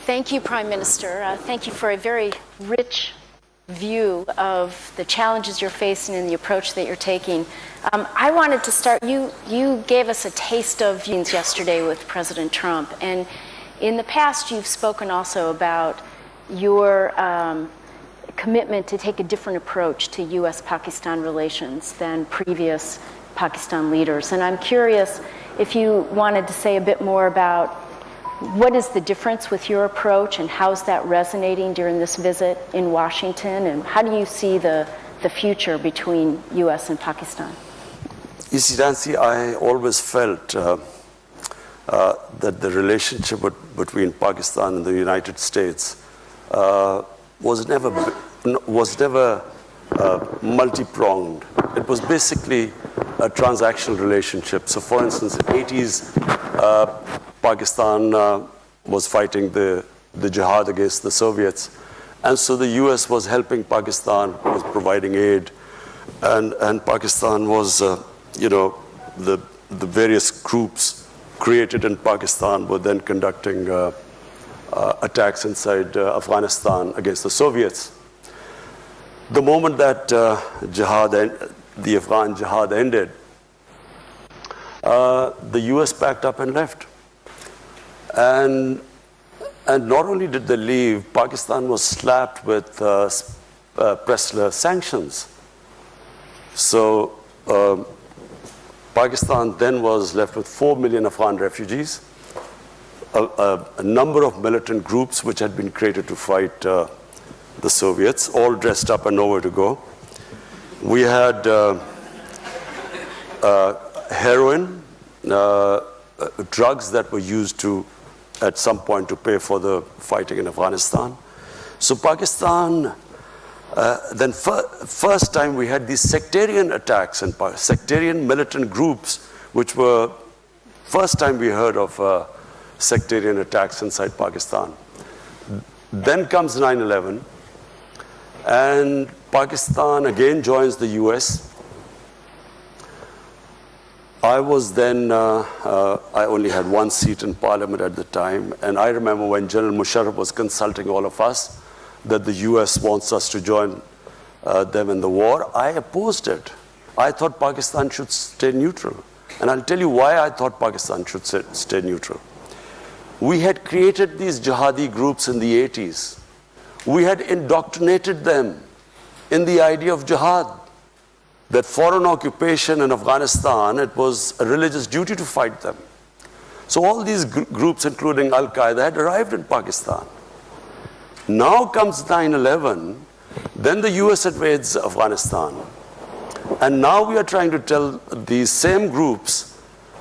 Thank you, Prime Minister. Thank you for a very rich view of the challenges you're facing and the approach that you're taking. I wanted to start, you gave us a taste of meetings yesterday with President Trump, and in the past you've spoken also about your commitment to take a different approach to U.S.-Pakistan relations than previous Pakistan leaders. And I'm curious if you wanted to say a bit more about what is the difference with your approach and how's that resonating during this visit in Washington, and how do you see the future between U.S. and Pakistan? You see, Nancy, I always felt that the relationship between Pakistan and the United States was never multi-pronged. It was basically a transactional relationship. So, for instance, in the 80s, Pakistan was fighting the jihad against the Soviets. And so the US was helping Pakistan, was providing aid. And Pakistan was, the various groups created in Pakistan were then conducting attacks inside Afghanistan against the Soviets. The moment that the Afghan jihad ended, the US packed up and left. And not only did they leave, Pakistan was slapped with Pressler sanctions. So Pakistan then was left with 4 million Afghan refugees, a number of militant groups which had been created to fight the Soviets, all dressed up and nowhere to go. We had heroin, drugs that were used at some point to pay for the fighting in Afghanistan. So Pakistan, then first time we had these sectarian attacks and sectarian militant groups, which were first time we heard of sectarian attacks inside Pakistan. Then comes 9/11, and Pakistan again joins the US. I was then, I only had one seat in Parliament at the time, and I remember when General Musharraf was consulting all of us that the US wants us to join them in the war. I opposed it. I thought Pakistan should stay neutral. And I'll tell you why I thought Pakistan should stay neutral. We had created these jihadi groups in the 80s. We had indoctrinated them in the idea of jihad, that foreign occupation in Afghanistan, it was a religious duty to fight them. So all these groups, including Al-Qaeda, had arrived in Pakistan. Now comes 9/11, then the US invades Afghanistan. And now we are trying to tell these same groups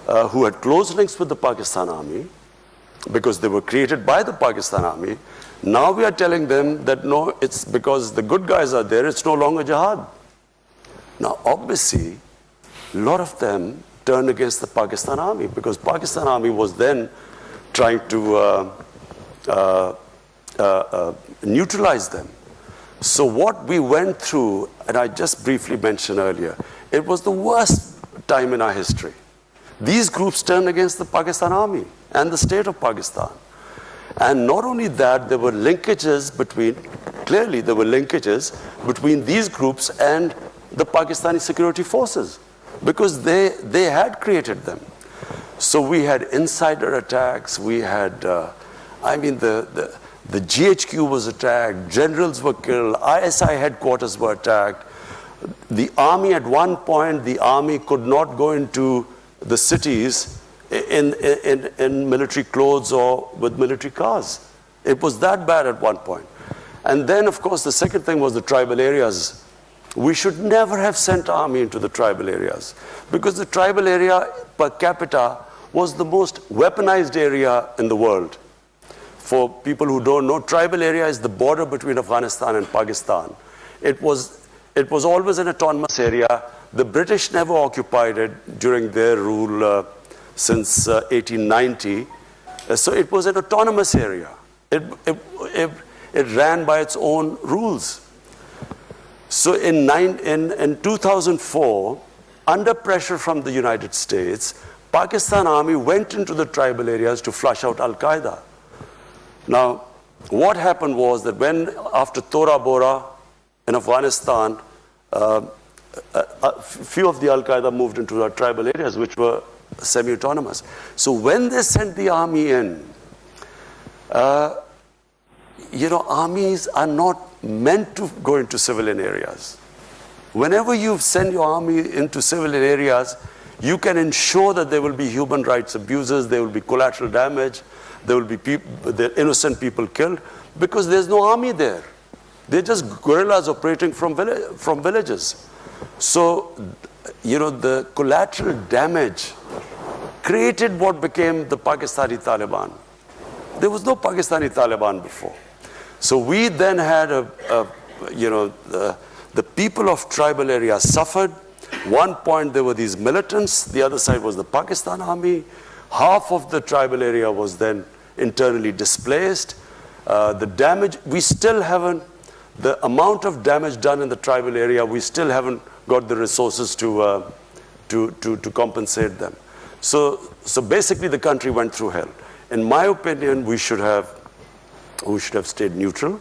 who had close links with the Pakistan army, because they were created by the Pakistan army, now we are telling them that no, it's because the good guys are there, it's no longer jihad. Now, obviously, a lot of them turned against the Pakistan army, because Pakistan army was then trying to neutralize them. So what we went through, and I just briefly mentioned earlier, it was the worst time in our history. These groups turned against the Pakistan army and the state of Pakistan. And not only that, there were linkages between these groups and the Pakistani security forces, because they had created them. So we had insider attacks, we had, the GHQ was attacked, generals were killed, ISI headquarters were attacked. The army, at one point, the army could not go into the cities in military clothes or with military cars. It was that bad at one point. And then, of course, the second thing was the tribal areas. We should never have sent army into the tribal areas, because the tribal area per capita was the most weaponized area in the world. For people who don't know, tribal area is the border between Afghanistan and Pakistan. It was always an autonomous area. The British never occupied it during their rule since 1890. So it was an autonomous area. It ran by its own rules. So in 2004, under pressure from the United States, Pakistan army went into the tribal areas to flush out Al-Qaeda. Now, what happened was that when, after Tora Bora in Afghanistan, few of the Al-Qaeda moved into our tribal areas, which were semi-autonomous. So when they sent the army in, armies are not meant to go into civilian areas. Whenever you send your army into civilian areas, you can ensure that there will be human rights abuses, there will be collateral damage, there will be innocent people killed, because there's no army there. They're just guerrillas operating from villages. So, the collateral damage created what became the Pakistani Taliban. There was no Pakistani Taliban before. So we then had the people of tribal areas suffered. One point there were these militants, the other side was the Pakistan army. Half of the tribal area was then internally displaced. The damage, we still haven't, the amount of damage done in the tribal area, we still haven't got the resources to compensate them. So basically the country went through hell. In my opinion, we should have stayed neutral.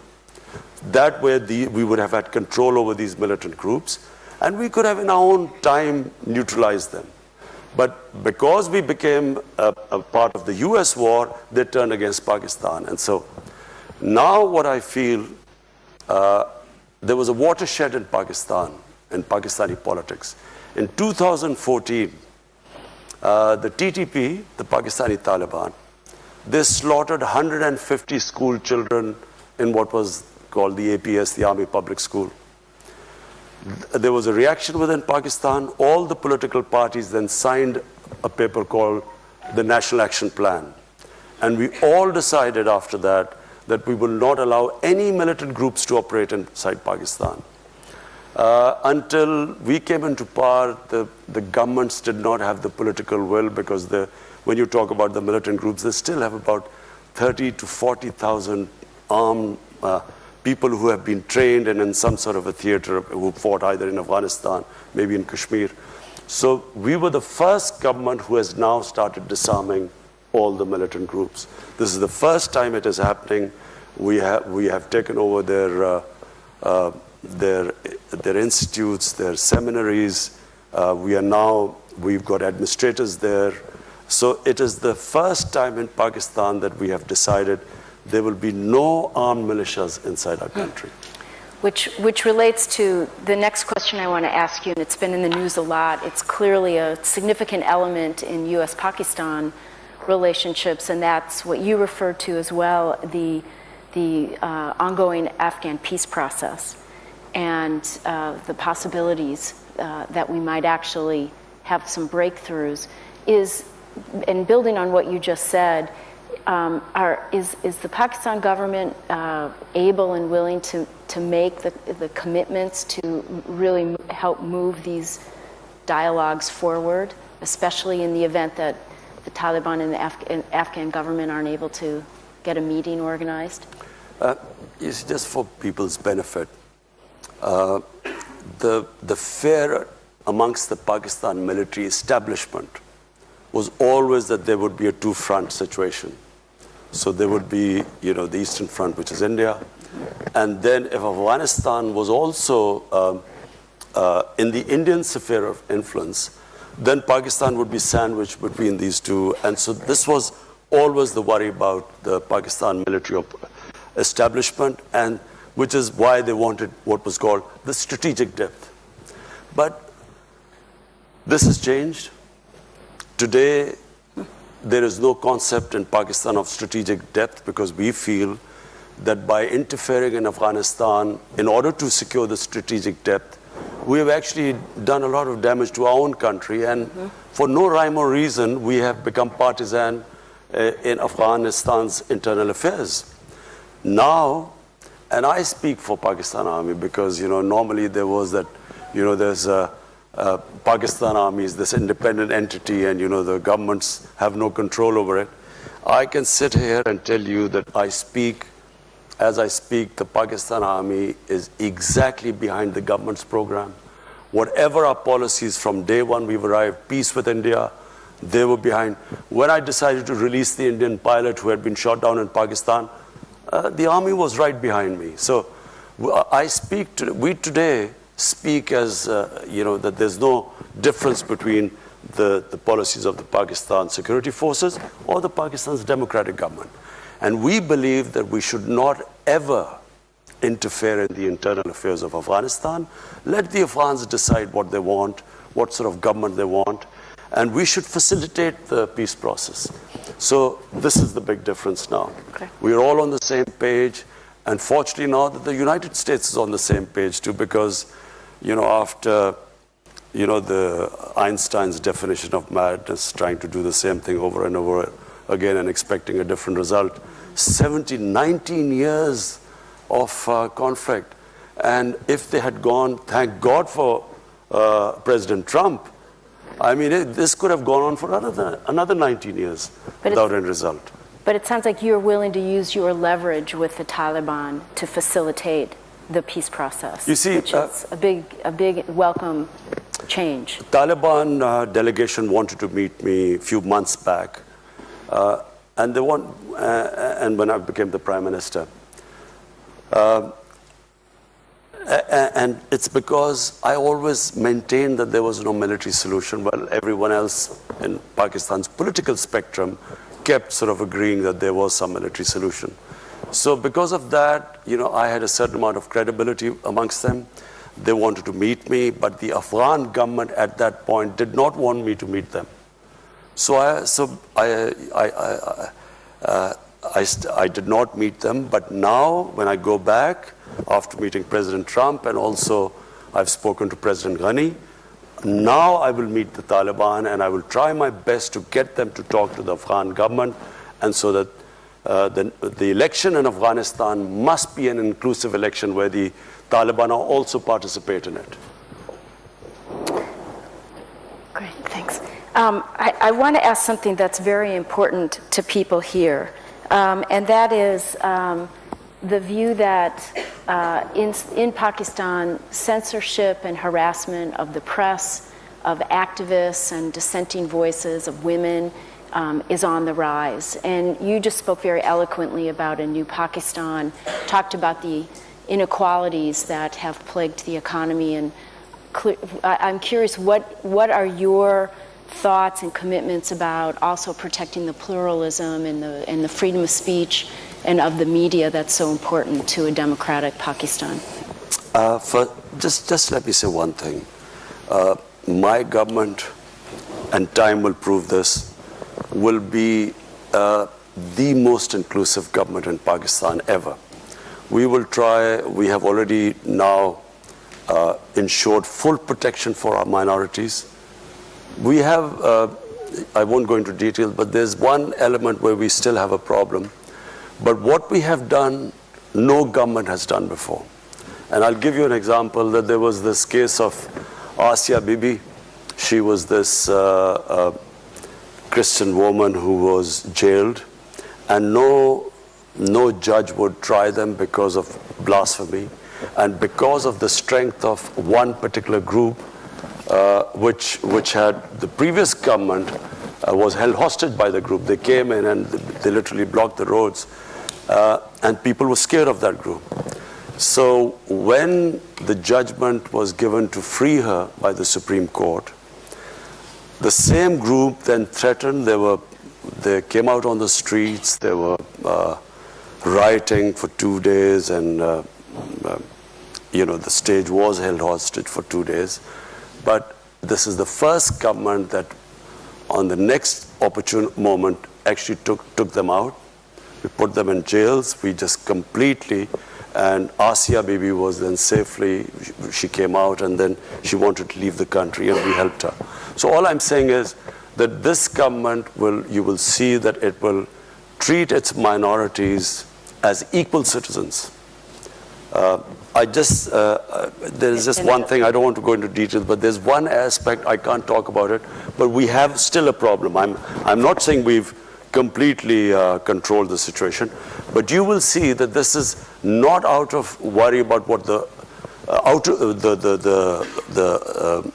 That way we would have had control over these militant groups, and we could have in our own time neutralized them. But because we became a part of the US war, they turned against Pakistan. And so now what I feel, there was a watershed in Pakistan, in Pakistani politics. In 2014, the TTP, the Pakistani Taliban, they slaughtered 150 school children in what was called the APS, the Army Public School. There was a reaction within Pakistan. All the political parties then signed a paper called the National Action Plan. And we all decided after that we will not allow any militant groups to operate inside Pakistan. Until we came into power, the governments did not have the political will, because when you talk about the militant groups, they still have about 30 to 40,000 armed people who have been trained and in some sort of a theater, who fought either in Afghanistan, maybe in Kashmir. So we were the first government who has now started disarming all the militant groups. This is the first time it is happening. We have taken over their institutes, their seminaries. We've got administrators there. So it is the first time in Pakistan that we have decided there will be no armed militias inside our country. Which relates to the next question I want to ask you, and it's been in the news a lot. It's clearly a significant element in US-Pakistan relationships, and that's what you referred to as well, the ongoing Afghan peace process, and the possibilities that we might actually have some breakthroughs. And building on what you just said, is the Pakistan government able and willing to make the commitments to really help move these dialogues forward, especially in the event that the Taliban and the Afghan government aren't able to get a meeting organized? It's just for people's benefit. The fear amongst the Pakistan military establishment was always that there would be a two-front situation. So there would be, the Eastern Front, which is India, and then if Afghanistan was also in the Indian sphere of influence, then Pakistan would be sandwiched between these two. And so this was always the worry about the Pakistan military establishment, and which is why they wanted what was called the strategic depth. But this has changed. Today, there is no concept in Pakistan of strategic depth, because we feel that by interfering in Afghanistan, in order to secure the strategic depth, we have actually done a lot of damage to our own country, and for no rhyme or reason, we have become partisan in Afghanistan's internal affairs. Now, and I speak for Pakistan Army because, normally there was that, there's Pakistan Army is this independent entity, and, the governments have no control over it. I can sit here and tell you that as I speak, the Pakistan Army is exactly behind the government's program. Whatever our policies from day one we've arrived, peace with India, they were behind. When I decided to release the Indian pilot who had been shot down in Pakistan, the army was right behind me. So we today speak as, that there's no difference between the policies of the Pakistan security forces or the Pakistan's democratic government. And we believe that we should not ever interfere in the internal affairs of Afghanistan. Let the Afghans decide what they want, what sort of government they want, and we should facilitate the peace process. So this is the big difference now. Okay. We are all on the same page, and fortunately now that the United States is on the same page too, because, after, the Einstein's definition of madness, trying to do the same thing over and over again and expecting a different result, 19 years of conflict. And if they had gone, thank God for President Trump, I mean, this could have gone on for another 19 years without any result. But it sounds like you're willing to use your leverage with the Taliban to facilitate the peace process. You see, which is a big welcome change. Taliban delegation wanted to meet me a few months back, and when I became the Prime Minister. And it's because I always maintained that there was no military solution, while everyone else in Pakistan's political spectrum kept sort of agreeing that there was some military solution. So because of that, I had a certain amount of credibility amongst them. They wanted to meet me, but the Afghan government at that point did not want me to meet them. So I did not meet them, but now when I go back, after meeting President Trump, and also I've spoken to President Ghani, now I will meet the Taliban and I will try my best to get them to talk to the Afghan government, and so that the election in Afghanistan must be an inclusive election where the Taliban also participate in it. Great, thanks. I want to ask something that's very important to people here, and that is the view that in Pakistan, censorship and harassment of the press, of activists and dissenting voices of women is on the rise. And you just spoke very eloquently about a new Pakistan, talked about the inequalities that have plagued the economy. And I'm curious, what are your thoughts and commitments about also protecting the pluralism and the freedom of speech and of the media that's so important to a democratic Pakistan? Just let me say one thing. My government, and time will prove this, will be the most inclusive government in Pakistan ever. We will try, we have already now ensured full protection for our minorities. We have, I won't go into detail, but there's one element where we still have a problem. But what we have done, no government has done before. And I'll give you an example, that there was this case of Asia Bibi. She was this Christian woman who was jailed, and no judge would try them because of blasphemy. And because of the strength of one particular group, which had the previous government was held hostage by the group. They came in and they literally blocked the roads, and people were scared of that group. So when the judgment was given to free her by the Supreme Court, the same group then threatened. They came out on the streets. They were rioting for 2 days, and the stage was held hostage for 2 days. But this is the first government that on the next opportune moment actually took them out. We put them in jails. We just completely, and Asia Bibi was then safely, she came out, and then she wanted to leave the country, and we helped her. So all I'm saying is that this government you will see that it will treat its minorities as equal citizens. There is just one thing, I don't want to go into details, but there's one aspect, I can't talk about it, but we have still a problem. I'm not saying we've completely controlled the situation, but you will see that this is not out of worry about what the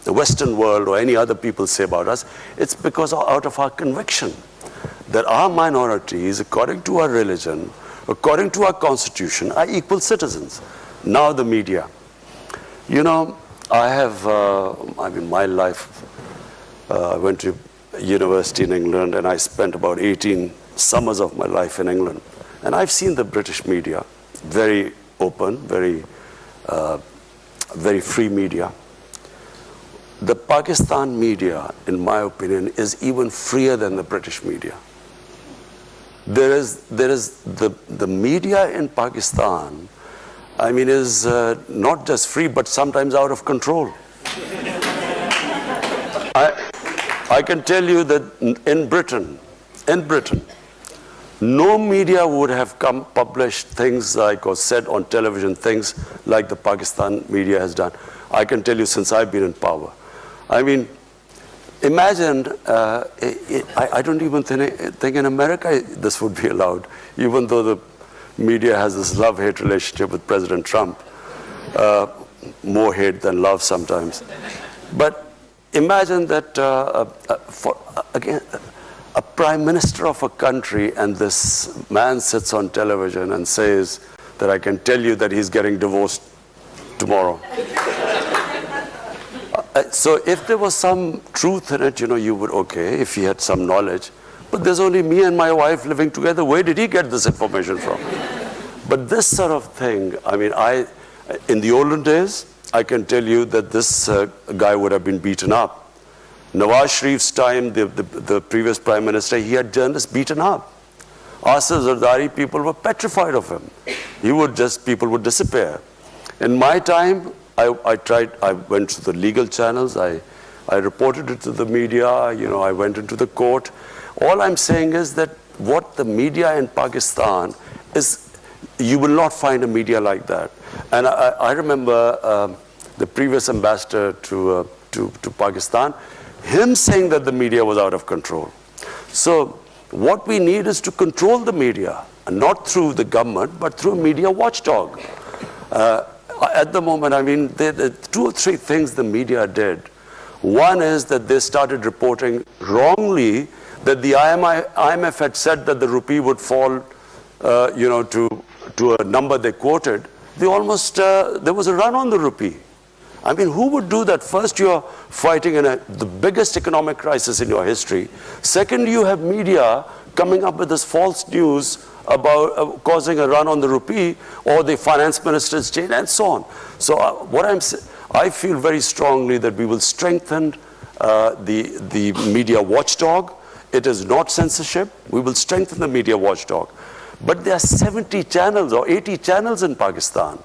Western world or any other people say about us. It's because out of our conviction that our minorities, according to our religion, according to our constitution, are equal citizens. Now the media. You know, I have, my life, I went to university in England, and I spent about 18 summers of my life in England. And I've seen the British media, very open, very free media. The Pakistan media, in my opinion, is even freer than the British media. There is the media in Pakistan, is not just free, but sometimes out of control. I can tell you that in Britain, no media would have published things like, or said on television things like the Pakistan media has done. I can tell you since I've been in power. Imagine, I don't even think in America this would be allowed, even though the media has this love-hate relationship with President Trump, more hate than love sometimes. But imagine that, a prime minister of a country, and this man sits on television and says that I can tell you that he's getting divorced tomorrow. So if there was some truth in it, you would, okay, if he had some knowledge. But there's only me and my wife living together. Where did he get this information from? But this sort of thing, in the olden days, I can tell you that this guy would have been beaten up. Nawaz Sharif's time, the previous prime minister, he had journalists beaten up. Asif Zardari, people were petrified of him. People would disappear. In my time, I went to the legal channels, I reported it to the media, I went into the court. All I'm saying is that what the media in Pakistan is, you will not find a media like that. And I remember the previous ambassador to Pakistan, him saying that the media was out of control. So what we need is to control the media, and not through the government, but through a media watchdog. At the moment, there are 2 or 3 things the media did. One is that they started reporting wrongly that the IMF had said that the rupee would fall, to a number they quoted. There was a run on the rupee. Who would do that? First, you're fighting in the biggest economic crisis in your history. Second, you have media coming up with this false news about causing a run on the rupee, or the finance minister's change, and so on. So I feel very strongly that we will strengthen the media watchdog. It is not censorship. We will strengthen the media watchdog. But there are 70 channels or 80 channels in Pakistan.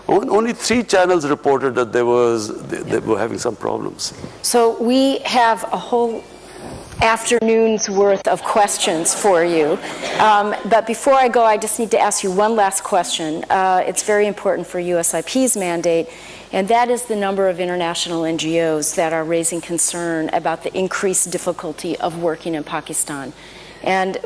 Only 3 channels reported that they were having some problems. So we have a whole afternoon's worth of questions for you. But before I go, I just need to ask you one last question. It's very important for USIP's mandate, and that is the number of international NGOs that are raising concern about the increased difficulty of working in Pakistan. And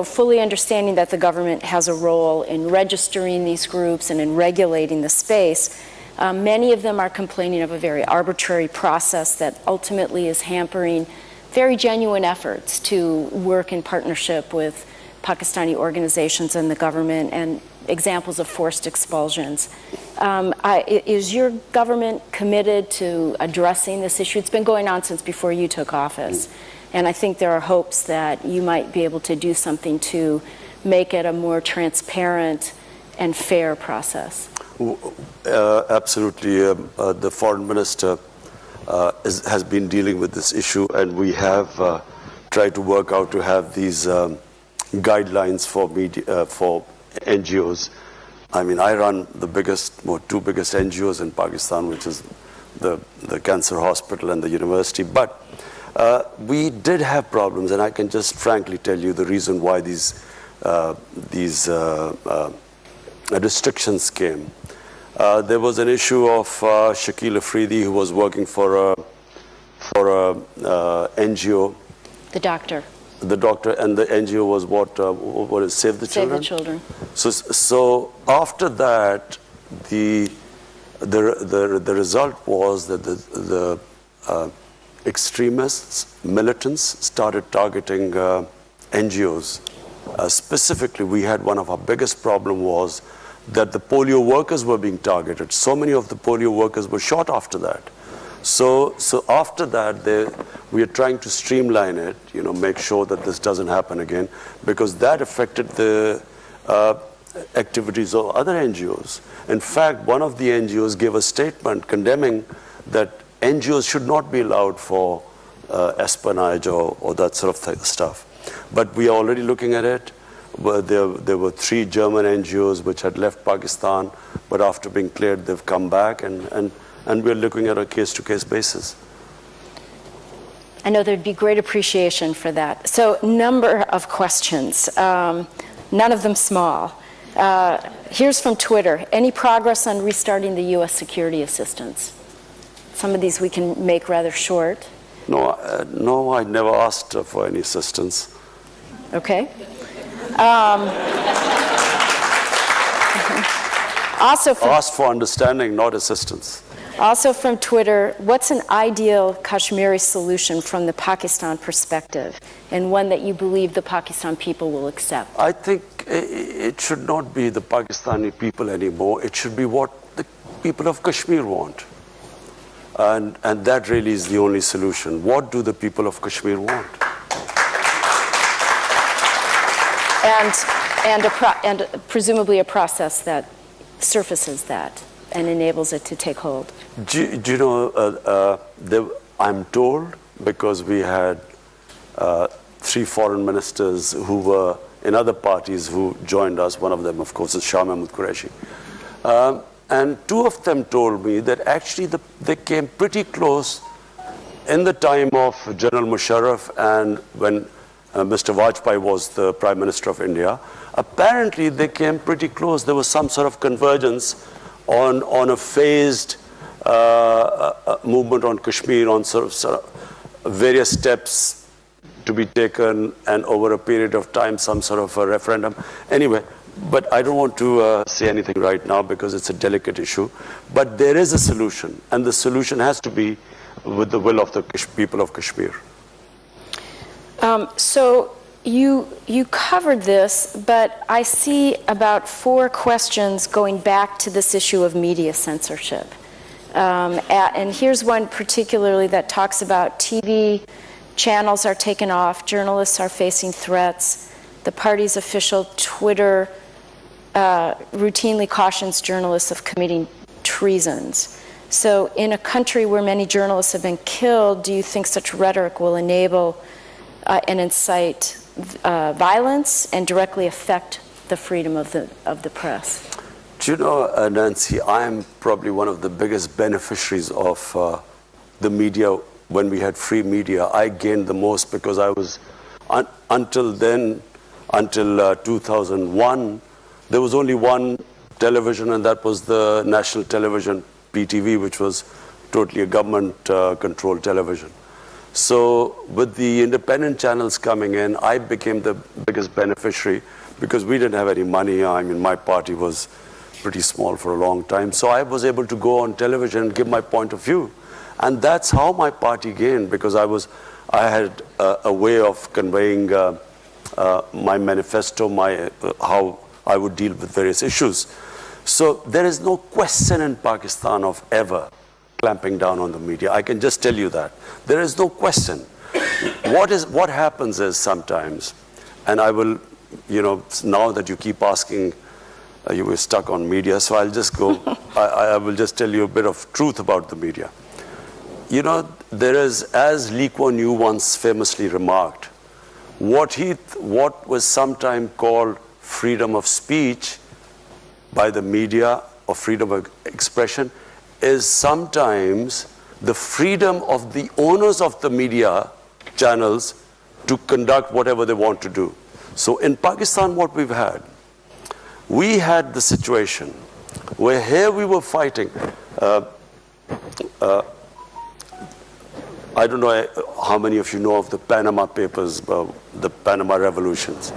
fully understanding that the government has a role in registering these groups and in regulating the space, many of them are complaining of a very arbitrary process that ultimately is hampering very genuine efforts to work in partnership with Pakistani organizations and the government, and examples of forced expulsions. Is your government committed to addressing this issue? It's been going on since before you took office. And I think there are hopes that you might be able to do something to make it a more transparent and fair process. Absolutely. The foreign minister has been dealing with this issue, and we have tried to work out to have these guidelines for media, for NGOs. I run the two biggest NGOs in Pakistan, which is the cancer hospital and the university. But we did have problems, and I can just frankly tell you the reason why these restrictions came. There was an issue of Shakil Afridi, who was working for a NGO. The doctor. The doctor, and the NGO was what is Save the Children? Save the Children. So after that, the result was that the extremists, militants, started targeting NGOs Specifically, we had one of our biggest problem was that the polio workers were being targeted. So many of the polio workers were shot after that. So after that, we are trying to streamline it, make sure that this doesn't happen again, because that affected the activities of other NGOs. In fact, one of the NGOs gave a statement condemning that NGOs should not be allowed for espionage or that sort of stuff. But we are already looking at it. There were 3 German NGOs which had left Pakistan, but after being cleared, they've come back, and we're looking at a case-to-case basis. I know there'd be great appreciation for that. So, number of questions, none of them small. Here's from Twitter. Any progress on restarting the U.S. security assistance? Some of these we can make rather short. No, I never asked for any assistance. Okay. Also asked for understanding, not assistance. Also from Twitter, what's an ideal Kashmiri solution from the Pakistan perspective, and one that you believe the Pakistan people will accept? I think it should not be the Pakistani people anymore. It should be what the people of Kashmir want. And that really is the only solution. What do the people of Kashmir want? And presumably a process that surfaces that and enables it to take hold. Do you know, I'm told, because we had 3 foreign ministers who were in other parties who joined us. One of them, of course, is Shah Mahmood Qureshi. And 2 of them told me that actually they came pretty close in the time of General Musharraf and when Mr. Vajpayee was the Prime Minister of India. Apparently, they came pretty close. There was some sort of convergence on a phased movement on Kashmir, on sort of various steps to be taken, and over a period of time, some sort of a referendum. Anyway, but I don't want to say anything right now because it's a delicate issue. But there is a solution, and the solution has to be with the will of the people of Kashmir. So you covered this, but I see about 4 questions going back to this issue of media censorship. And here's one particularly that talks about TV channels are taken off, journalists are facing threats, the party's official Twitter routinely cautions journalists of committing treasons. So in a country where many journalists have been killed, do you think such rhetoric will enable and incite violence and directly affect the freedom of the press? Do you know, Nancy, I am probably one of the biggest beneficiaries of the media. When we had free media, I gained the most because I was, until 2001, there was only one television, and that was the national television, PTV, which was totally a government-controlled television. So with the independent channels coming in, I became the biggest beneficiary because we didn't have any money. I mean, my party was pretty small for a long time. So I was able to go on television and give my point of view. And that's how my party gained, because I had a way of conveying my manifesto, how I would deal with various issues. So there is no question in Pakistan of ever clamping down on the media. I can just tell you that. There is no question. What happens is sometimes, and I will, now that you keep asking, you were stuck on media, so I'll just go, I will just tell you a bit of truth about the media. There is, as Lee Kuan Yew once famously remarked, what was sometimes called freedom of speech by the media or freedom of expression is sometimes the freedom of the owners of the media channels to conduct whatever they want to do. So in Pakistan, what we had the situation where here we were fighting. I don't know how many of you know of the Panama Papers, the Panama Revolutions.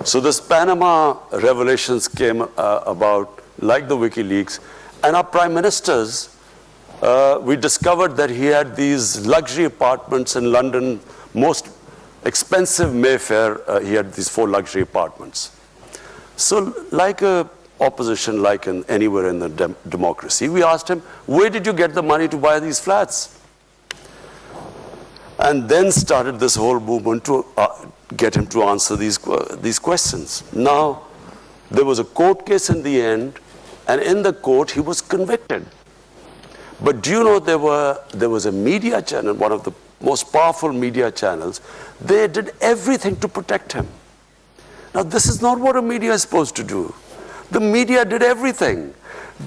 So this Panama revelations came about like the WikiLeaks, and our prime ministers, we discovered that he had these luxury apartments in London, most expensive Mayfair. He had these 4 luxury apartments. So like a opposition, like anywhere in the democracy, we asked him, where did you get the money to buy these flats? And then started this whole movement to get him to answer these questions. Now, there was a court case in the end, and in the court, he was convicted. But do you know there was a media channel, one of the most powerful media channels, they did everything to protect him. Now, this is not what a media is supposed to do. The media did everything.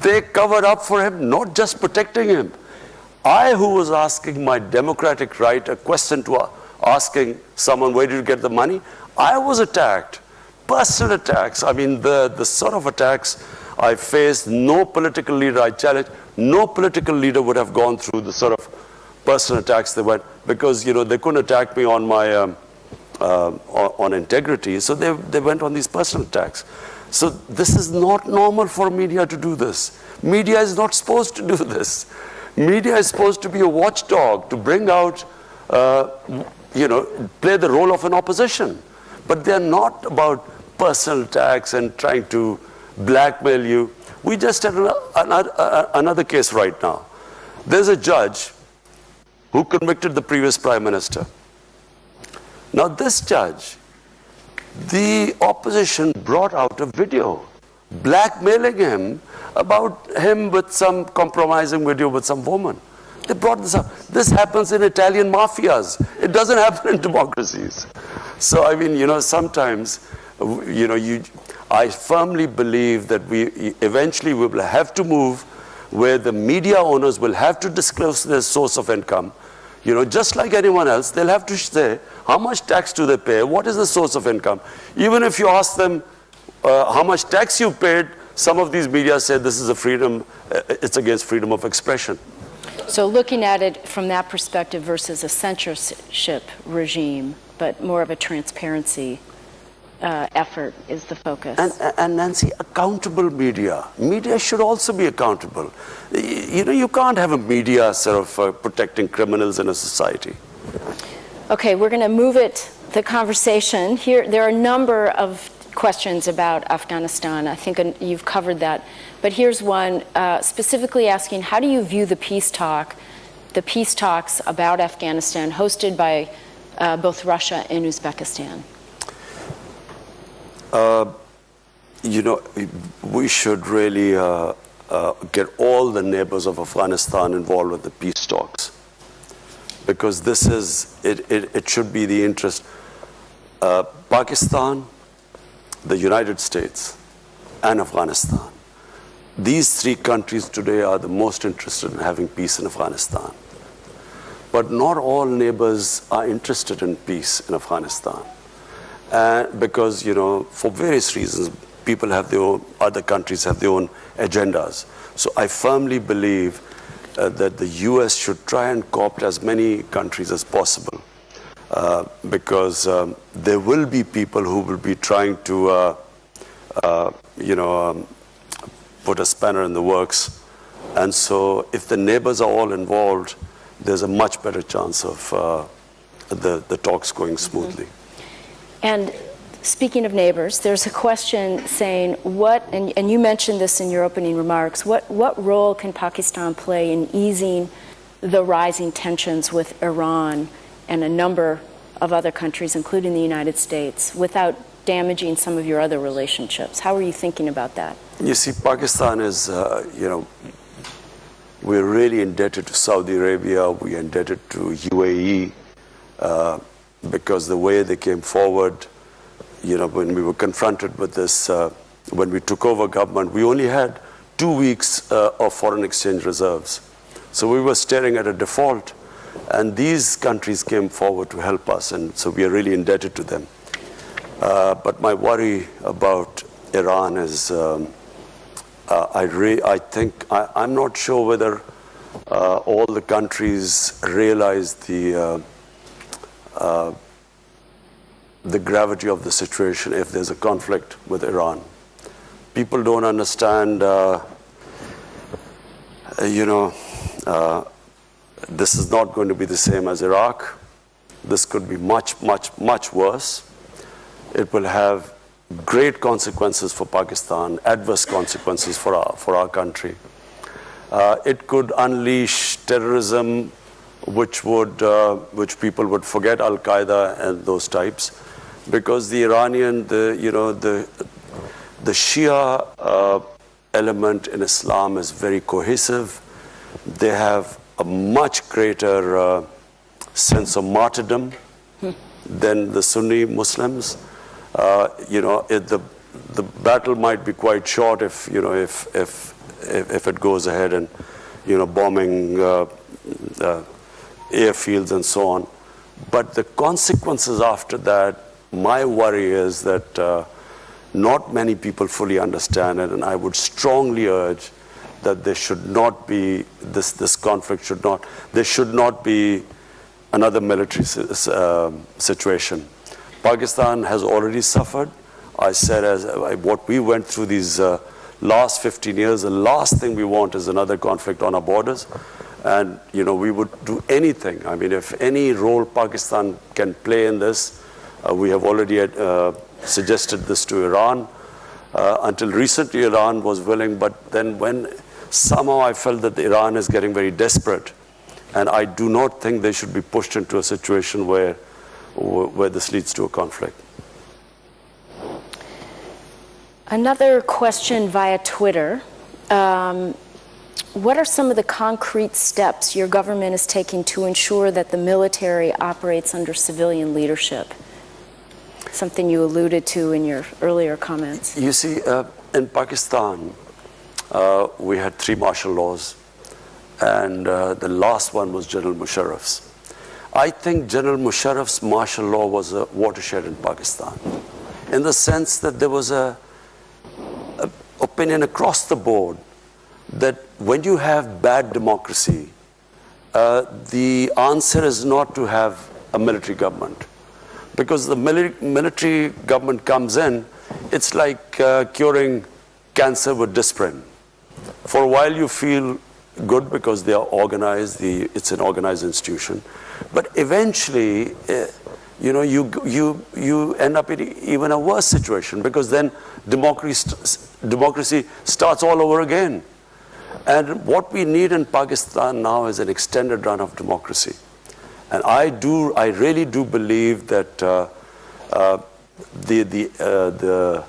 They covered up for him, not just protecting him. I, who was asking my democratic right, a question to asking someone, where did you get the money? I was attacked. Personal attacks. I mean, the sort of attacks I faced, no political leader I challenged, no political leader would have gone through the sort of personal attacks they went, because, you know, they couldn't attack me on my, on integrity, so they went on these personal attacks. So this is not normal for media to do this. Media is not supposed to do this. Media is supposed to be a watchdog, to bring out, you know, play the role of an opposition. But they're not about personal attacks and trying to blackmail you. We just had another case right now. There's a judge who convicted the previous prime minister. Now this judge, the opposition brought out a video blackmailing him about him with some compromising video with some woman. They brought this up. This happens in Italian mafias. It doesn't happen in democracies. So, I mean, you know, sometimes, you know, I firmly believe that eventually we will have to move where the media owners will have to disclose their source of income. You know, just like anyone else, they'll have to say, how much tax do they pay? What is the source of income? Even if you ask them how much tax you paid, some of these media say this is a freedom, it's against freedom of expression. So looking at it from that perspective versus a censorship regime, but more of a transparency effort is the focus. And Nancy, accountable media. Media should also be accountable. You know, you can't have a media sort of protecting criminals in a society. Okay, we're going to move the conversation. Here, there are a number of questions about Afghanistan. I think you've covered that. But here's one specifically asking, how do you view the peace talks about Afghanistan hosted by both Russia and Uzbekistan? You know, we should really get all the neighbors of Afghanistan involved with the peace talks, because this is, it should be the interest. Pakistan, the United States, and Afghanistan. These 3 countries today are the most interested in having peace in Afghanistan. But not all neighbors are interested in peace in Afghanistan. Because, you know, for various reasons, people have their own, other countries have their own agendas. So I firmly believe that the US should try and co-opt as many countries as possible. Because there will be people who will be trying to, you know, put a spanner in the works. And so if the neighbors are all involved, there's a much better chance of the talks going smoothly. And speaking of neighbors, there's a question saying, and you mentioned this in your opening remarks, what role can Pakistan play in easing the rising tensions with Iran and a number of other countries, including the United States, without damaging some of your other relationships? How are you thinking about that? You see, Pakistan is, you know, we're really indebted to Saudi Arabia, we're indebted to UAE, because the way they came forward, you know, when we were confronted with this, when we took over government, we only had 2 weeks of foreign exchange reserves. So we were staring at a default. And these countries came forward to help us, and so we are really indebted to them. But my worry about Iran is, I'm not sure whether all the countries realize the gravity of the situation if there's a conflict with Iran. People don't understand, you know, this is not going to be the same as Iraq, this could be much, much, much worse. It will have great consequences for Pakistan, adverse consequences for our country. It could unleash terrorism, which people would forget Al-Qaeda and those types, because the Iranian, the Shia element in Islam is very cohesive. They have a much greater sense of martyrdom than the Sunni Muslims. The battle might be quite short if it goes ahead and bombing airfields and so on. But the consequences after that, my worry is that not many people fully understand it, and I would strongly urge that there should not be this conflict there should not be another military situation. Pakistan has already suffered. I said, what we went through these last 15 years, the last thing we want is another conflict on our borders. And, we would do anything. I mean, if any role Pakistan can play in this, we have already suggested this to Iran. Until recently, Iran was willing, but then when somehow I felt that Iran is getting very desperate, and I do not think they should be pushed into a situation where this leads to a conflict. Another question via Twitter. What are some of the concrete steps your government is taking to ensure that the military operates under civilian leadership? Something you alluded to in your earlier comments. You see, in Pakistan, we had 3 martial laws, and the last one was General Musharraf's. I think General Musharraf's martial law was a watershed in Pakistan, in the sense that there was a opinion across the board that when you have bad democracy, the answer is not to have a military government. Because the military government comes in, it's like curing cancer with disprin. For a while you feel good because they are organized, it's an organized institution. But eventually, you end up in even a worse situation, because then democracy starts all over again. And what we need in Pakistan now is an extended run of democracy. And I really do believe that the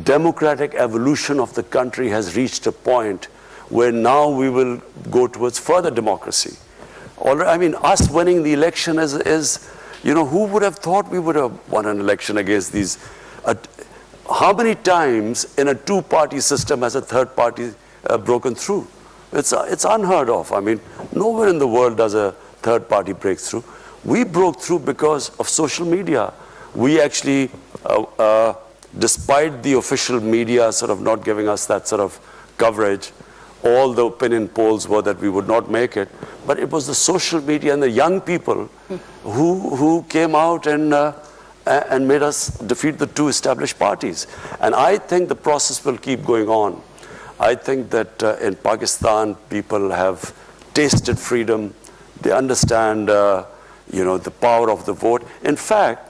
democratic evolution of the country has reached a point where now we will go towards further democracy. I mean, us winning the election is who would have thought we would have won an election against these? How many times in a 2-party system has a third party broken through? It's unheard of. I mean, nowhere in the world does a third party break through. We broke through because of social media. We actually, despite the official media sort of not giving us that sort of coverage, all the opinion polls were that we would not make it. But it was the social media and the young people who came out and made us defeat the 2 established parties. And I think the process will keep going on. I think that in Pakistan, people have tasted freedom. They understand, the power of the vote. In fact,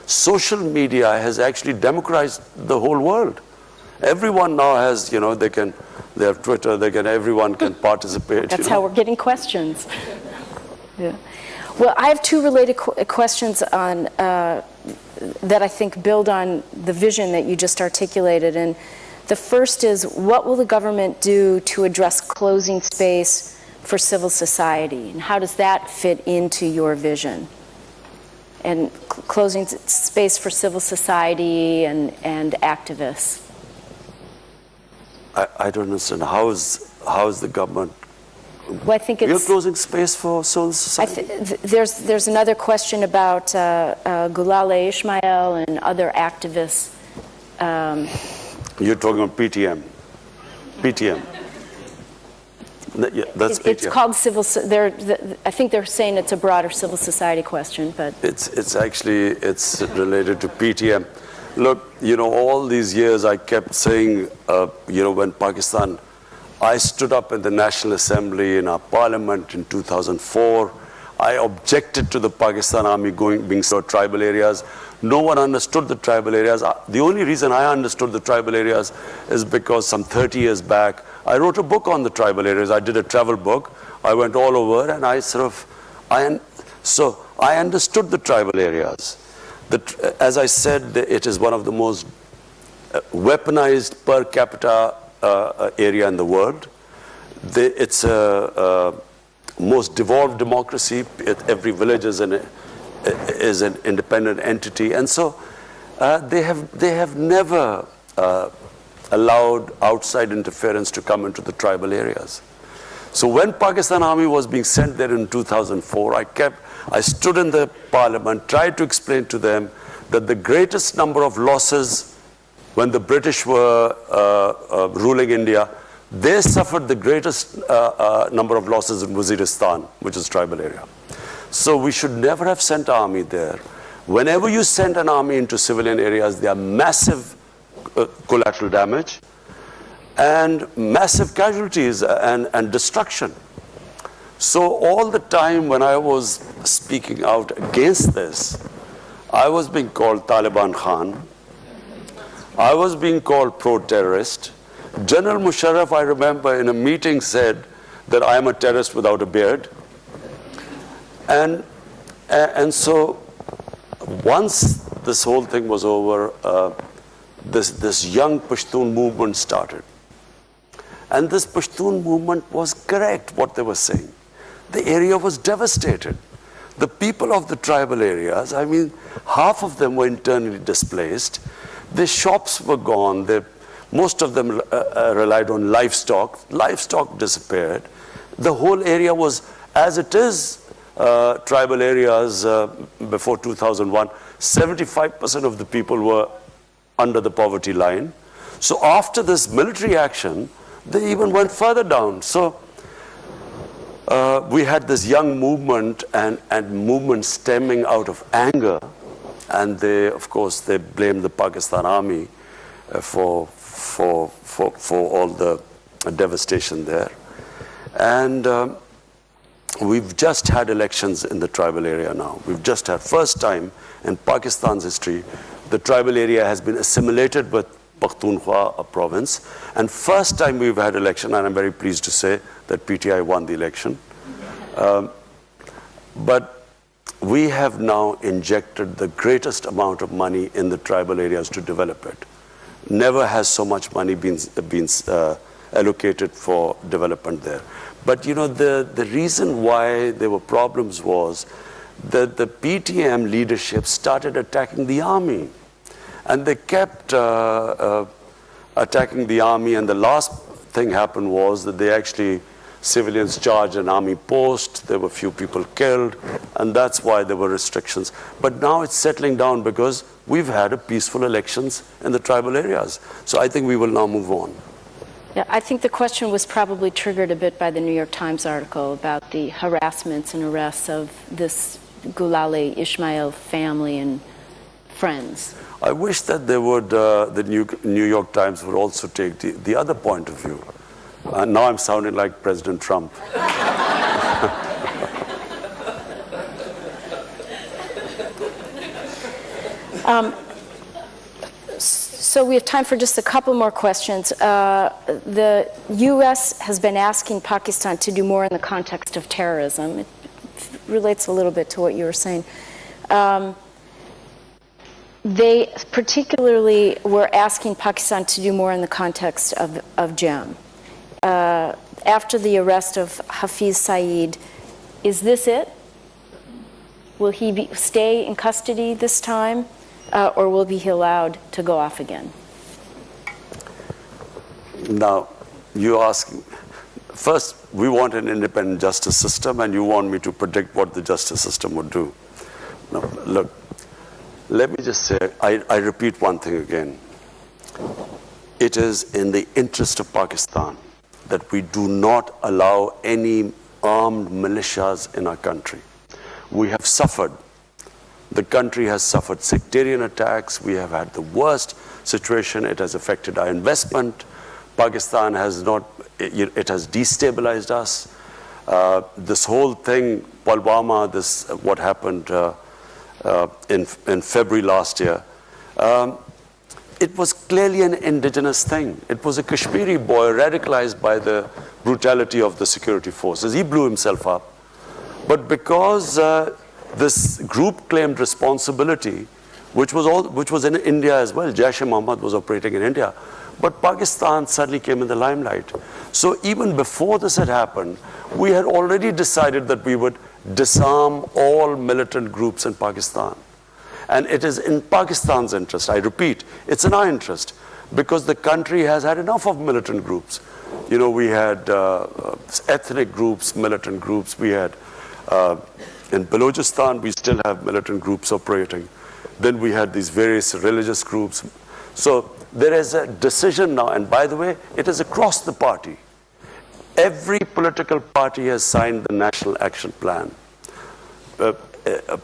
social media has actually democratized the whole world. Everyone now has, they have Twitter, everyone can participate. That's how we're getting questions. Yeah. Well, I have 2 related questions on that I think build on the vision that you just articulated. And the first is, what will the government do to address closing space for civil society? And how does that fit into your vision? And closing space for civil society and activists. I don't understand. How is the government? Well, I think You're closing space for civil society? There's another question about Gulale Ismail and other activists. You're talking about PTM. PTM. Yeah, that's PTM. It's called civil. I think they're saying it's a broader civil society question, but it's related to PTM. Look, all these years I kept saying, when Pakistan, I stood up in the National Assembly in our parliament in 2004. I objected to the Pakistan Army being so tribal areas. No one understood the tribal areas. The only reason I understood the tribal areas is because some 30 years back, I wrote a book on the tribal areas. I did a travel book. I went all over and I understood the tribal areas. As I said, it is one of the most weaponized per capita area in the world. It's a most devolved democracy. Every village is an independent entity, and so they have never allowed outside interference to come into the tribal areas. So when Pakistan Army was being sent there in 2004, I stood in the parliament, tried to explain to them that the greatest number of losses when the British were ruling India, they suffered the greatest number of losses in Waziristan, which is tribal area. So we should never have sent army there. Whenever you send an army into civilian areas, there are massive collateral damage and massive casualties and destruction. So all the time when I was speaking out against this, I was being called Taliban Khan. I was being called pro-terrorist. General Musharraf, I remember, in a meeting said that I am a terrorist without a beard. And so once this whole thing was over, this young Pashtun movement started. And this Pashtun movement was correct, what they were saying. The area was devastated. The people of the tribal areas, I mean, half of them were internally displaced. Their shops were gone. Most of them relied on livestock. Livestock disappeared. The whole area was, as it is, tribal areas before 2001, 75% of the people were under the poverty line. So after this military action, they even went further down. So we had this young movement and movement stemming out of anger. And they, of course, they blamed the Pakistan Army for all the devastation there. And we've just had elections in the tribal area now. We've just had, first time in Pakistan's history, the tribal area has been assimilated with Pakhtunkhwa, a province. And first time we've had election, and I'm very pleased to say that PTI won the election. But we have now injected the greatest amount of money in the tribal areas to develop it. Never has so much money been allocated for development there. But you know, the reason why there were problems was that the PTM leadership started attacking the army. And they kept attacking the army, and the last thing happened was that they actually, civilians charged an army post, there were few people killed, and that's why there were restrictions. But now it's settling down because we've had a peaceful elections in the tribal areas. So I think we will now move on. Yeah, I think the question was probably triggered a bit by the New York Times article about the harassments and arrests of this Gulali Ismail family and friends. I wish that they would, the New York Times would also take the other point of view. Now I'm sounding like President Trump. So we have time for just a couple more questions. The U.S. has been asking Pakistan to do more in the context of terrorism. It relates a little bit to what you were saying. They particularly were asking Pakistan to do more in the context of JAM. After the arrest of Hafiz Saeed, is this it? Will he stay in custody this time, or will he be allowed to go off again? Now, you ask, first, we want an independent justice system, and you want me to predict what the justice system would do. Now, look, let me just say, I repeat one thing again. It is in the interest of Pakistan that we do not allow any armed militias in our country. We have suffered. The country has suffered sectarian attacks. We have had the worst situation. It has affected our investment. Pakistan has not, it has destabilized us. This whole thing, Pulwama, what happened in February last year, it was clearly an indigenous thing. It was a Kashmiri boy radicalized by the brutality of the security forces. He blew himself up. But because this group claimed responsibility, which was in India as well, Jaish-e-Mohammed was operating in India, but Pakistan suddenly came in the limelight. So even before this had happened, we had already decided that we would disarm all militant groups in Pakistan. And it is in Pakistan's interest, I repeat, it's in our interest, because the country has had enough of militant groups. You know, we had ethnic groups, militant groups. We had, in Balochistan, we still have militant groups operating. Then we had these various religious groups. So there is a decision now, and by the way, it is across the party. Every political party has signed the National Action Plan.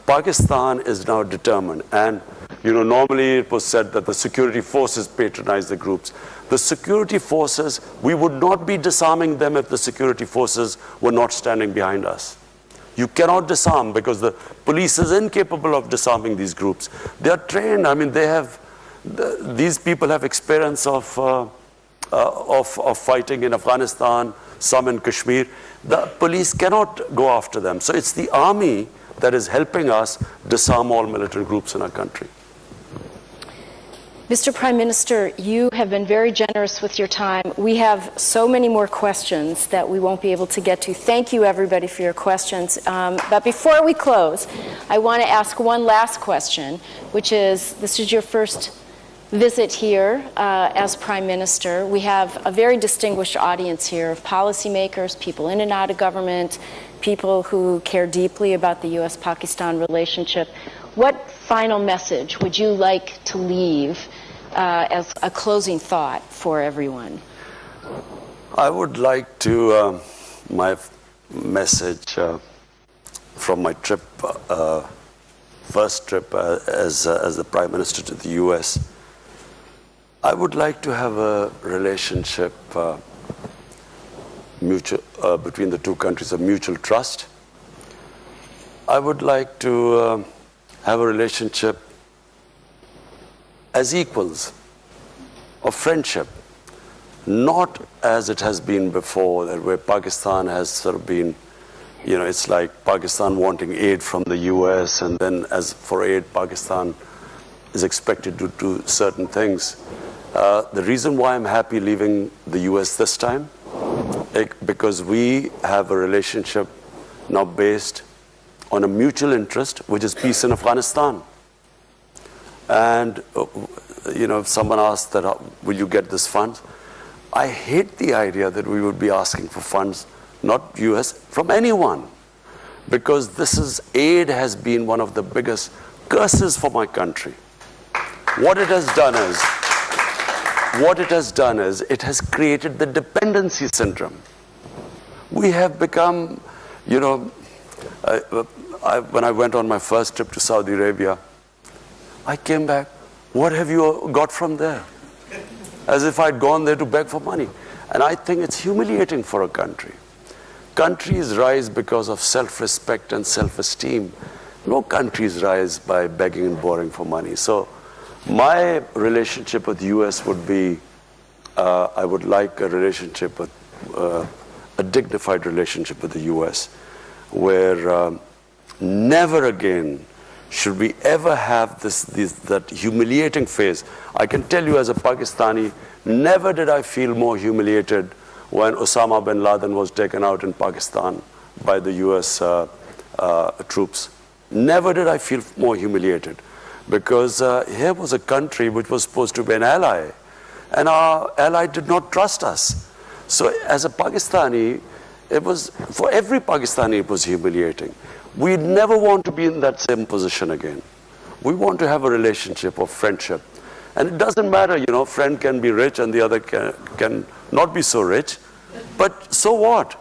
Pakistan is now determined, and normally it was said that the security forces patronize the groups. The security forces, we would not be disarming them if the security forces were not standing behind us. You cannot disarm because the police is incapable of disarming these groups. They are trained. I mean, these people have experience of fighting in Afghanistan, some in Kashmir. The police cannot go after them. So it's the army that is helping us disarm all militant groups in our country. Mr. Prime Minister, you have been very generous with your time. We have so many more questions that we won't be able to get to. Thank you, everybody, for your questions. But before we close, I want to ask one last question, which is, this is your first visit here as Prime Minister. We have a very distinguished audience here of policymakers, people in and out of government, people who care deeply about the U.S.-Pakistan relationship. What final message would you like to leave as a closing thought for everyone? I would like to, my message from my trip, first trip as the Prime Minister to the U.S., I would like to have a relationship between the two countries of mutual trust. I would like to have a relationship as equals of friendship, not as it has been before, that where Pakistan has sort of been, it's like Pakistan wanting aid from the US, and then as for aid, Pakistan is expected to do certain things. The reason why I'm happy leaving the US this time, because we have a relationship now based on a mutual interest, which is peace in Afghanistan. And, if someone asked that, will you get this funds? I hate the idea that we would be asking for funds, not US, from anyone. Because aid has been one of the biggest curses for my country. What it has done is, it has created the dependency syndrome. We have become, when I went on my first trip to Saudi Arabia, I came back, what have you got from there? As if I'd gone there to beg for money. And I think it's humiliating for a country. Countries rise because of self-respect and self-esteem. No countries rise by begging and borrowing for money. So my relationship with the US would be, I would like a relationship with, a dignified relationship with the US, where never again should we ever have that humiliating phase. I can tell you as a Pakistani, never did I feel more humiliated when Osama bin Laden was taken out in Pakistan by the US troops. Never did I feel more humiliated, because here was a country which was supposed to be an ally, and our ally did not trust us. So as a Pakistani, for every Pakistani it was humiliating. We never want to be in that same position again. We want to have a relationship of friendship. And it doesn't matter, friend can be rich and the other can not be so rich. But so what?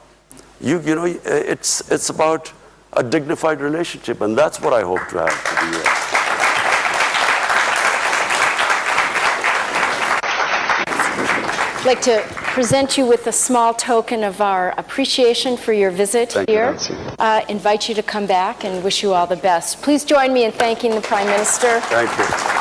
It's about a dignified relationship, and that's what I hope to have with the US. I'd like to present you with a small token of our appreciation for your visit Thank you, here. Nancy. Invite you to come back and wish you all the best. Please join me in thanking the Prime Minister. Thank you.